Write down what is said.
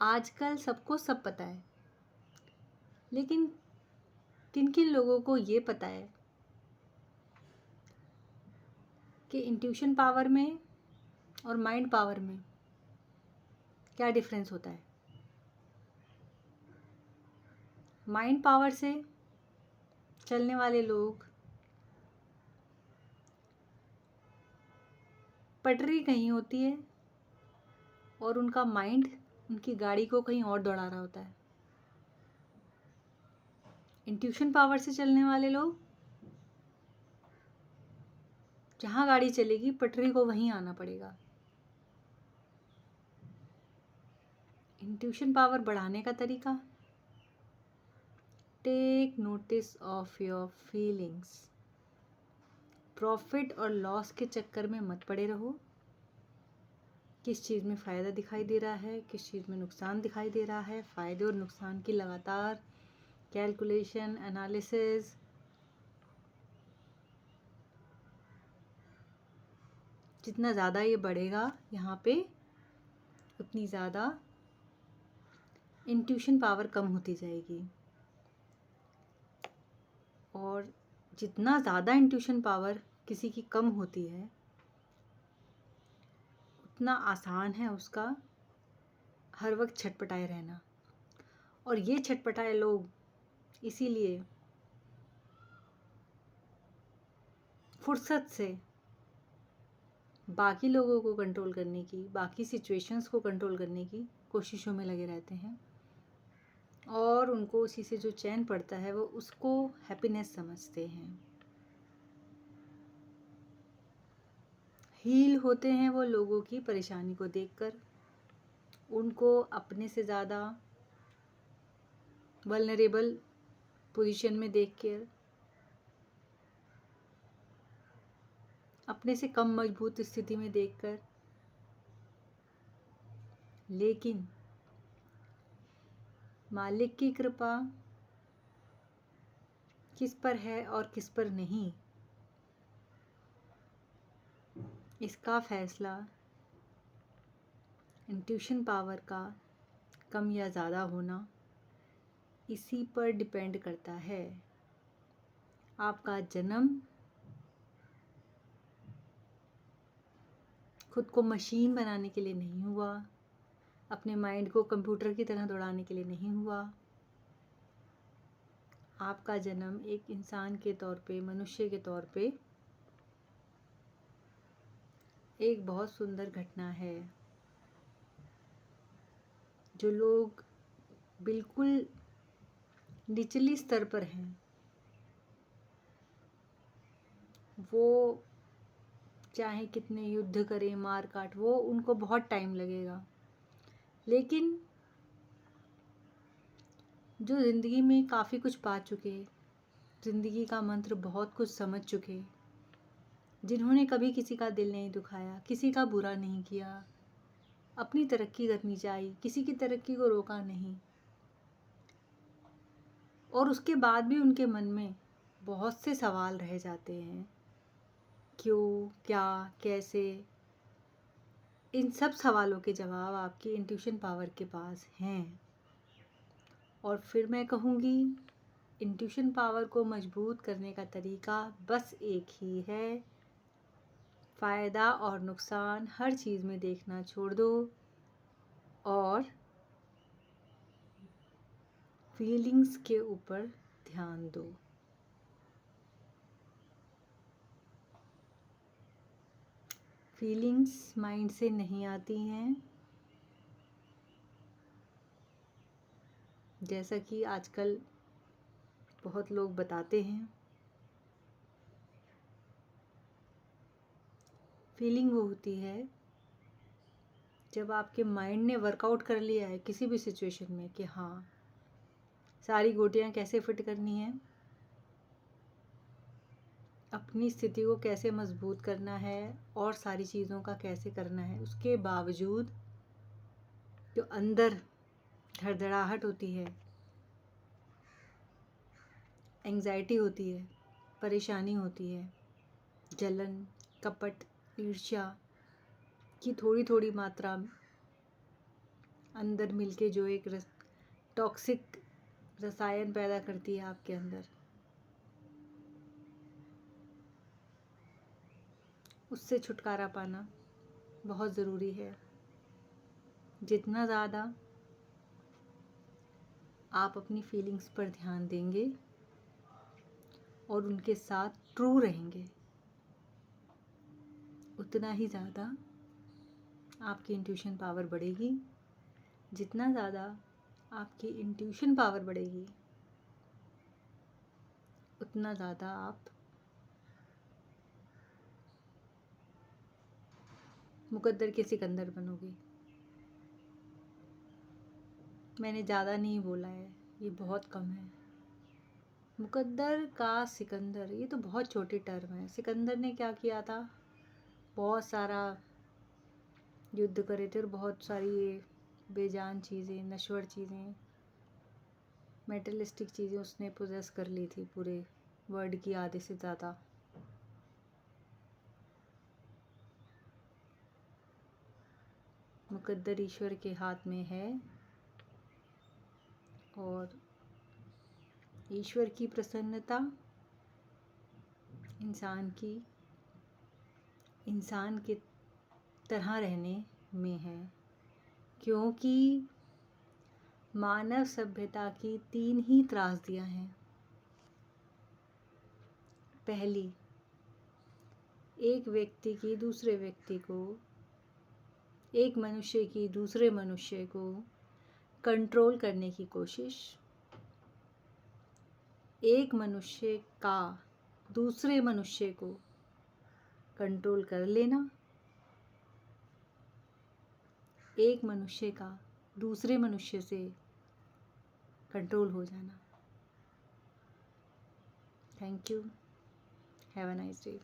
आजकल सबको सब पता है, लेकिन किन किन लोगों को ये पता है कि इंट्यूशन पावर में और माइंड पावर में क्या डिफरेंस होता है। माइंड पावर से चलने वाले लोग पटरी कहीं होती है और उनका माइंड उनकी गाड़ी को कहीं और दौड़ा रहा होता है। इंट्यूशन पावर से चलने वाले लोग जहाँ गाड़ी चलेगी पटरी को वहीं आना पड़ेगा। इंट्यूशन पावर बढ़ाने का तरीका, take notice of your feelings. Profit और लॉस के चक्कर में मत पड़े रहो। किस चीज़ में फ़ायदा दिखाई दे रहा है, किस चीज़ में नुकसान दिखाई दे रहा है। फ़ायदे और नुकसान की लगातार कैलकुलेशन, एनालिसिस। जितना ज़्यादा ये बढ़ेगा यहाँ पे, उतनी ज़्यादा इंट्यूशन पावर कम होती जाएगी। और जितना ज़्यादा इंट्यूशन पावर किसी की कम होती है, उतना आसान है उसका हर वक्त छटपटाए रहना। और ये छटपटाए लोग इसीलिए फुर्सत से बाकी लोगों को कंट्रोल करने की, बाकी सिचुएशंस को कंट्रोल करने की कोशिशों में लगे रहते हैं। और उनको उसी से जो चैन पड़ता है वो उसको हैप्पीनेस समझते हैं। हील होते हैं वो लोगों की परेशानी को देखकर, उनको अपने से ज़्यादा वल्नरेबल पोजीशन में देखकर, अपने से कम मजबूत स्थिति में देखकर। लेकिन मालिक की कृपा किस पर है और किस पर नहीं, इसका फैसला इंट्यूशन पावर का कम या ज़्यादा होना इसी पर डिपेंड करता है। आपका जन्म खुद को मशीन बनाने के लिए नहीं हुआ, अपने माइंड को कंप्यूटर की तरह दौड़ाने के लिए नहीं हुआ। आपका जन्म एक इंसान के तौर पे, मनुष्य के तौर पे एक बहुत सुंदर घटना है। जो लोग बिल्कुल निचली स्तर पर हैं, वो चाहे कितने युद्ध करें, मार काट, वो उनको बहुत टाइम लगेगा। लेकिन जो ज़िंदगी में काफ़ी कुछ पा चुके, ज़िंदगी का मंत्र बहुत कुछ समझ चुके, जिन्होंने कभी किसी का दिल नहीं दुखाया, किसी का बुरा नहीं किया, अपनी तरक्की करनी चाहिए, किसी की तरक्की को रोका नहीं, और उसके बाद भी उनके मन में बहुत से सवाल रह जाते हैं, क्यों, क्या, कैसे। इन सब सवालों के जवाब आपकी इंट्यूशन पावर के पास हैं। और फिर मैं कहूँगी, इंट्यूशन पावर को मजबूत करने का तरीका बस एक ही है। फ़ायदा और नुकसान हर चीज़ में देखना छोड़ दो और फीलिंग्स के ऊपर ध्यान दो। फीलिंग्स माइंड से नहीं आती हैं, जैसा कि आजकल बहुत लोग बताते हैं। फीलिंग वो होती है जब आपके माइंड ने वर्कआउट कर लिया है किसी भी सिचुएशन में कि हाँ, सारी गोटियाँ कैसे फिट करनी है, अपनी स्थिति को कैसे मजबूत करना है और सारी चीज़ों का कैसे करना है। उसके बावजूद जो अंदर धड़धड़ाहट होती है, एंग्जाइटी होती है, परेशानी होती है, जलन, कपट, ईर्ष्या की थोड़ी थोड़ी मात्रा अंदर मिलके जो एक टॉक्सिक रसायन पैदा करती है आपके अंदर, उससे छुटकारा पाना बहुत ज़रूरी है। जितना ज़्यादा आप अपनी फीलिंग्स पर ध्यान देंगे और उनके साथ ट्रू रहेंगे, उतना ही ज़्यादा आपकी इंट्यूशन पावर बढ़ेगी। जितना ज़्यादा आपकी इंट्यूशन पावर बढ़ेगी, उतना ज़्यादा आप मुकद्दर के सिकंदर बनोगे। मैंने ज़्यादा नहीं बोला है, ये बहुत कम है। मुकद्दर का सिकंदर, ये तो बहुत छोटी टर्म है। सिकंदर ने क्या किया था? बहुत सारा युद्ध करे थे और बहुत सारी बेजान चीज़ें, नश्वर चीज़ें, मेटलिस्टिक चीज़ें उसने पोजेस कर ली थी पूरे वर्ल्ड की आधे से ज़्यादा। मुकद्दर ईश्वर के हाथ में है और ईश्वर की प्रसन्नता इंसान के तरह रहने में है, क्योंकि मानव सभ्यता की 3 ही त्रासदियां हैं। पहली, एक व्यक्ति की दूसरे व्यक्ति को, एक मनुष्य की दूसरे मनुष्य को कंट्रोल करने की कोशिश, एक मनुष्य का दूसरे मनुष्य को कंट्रोल कर लेना, एक मनुष्य का दूसरे मनुष्य से कंट्रोल हो जाना। Thank you. Have a nice day.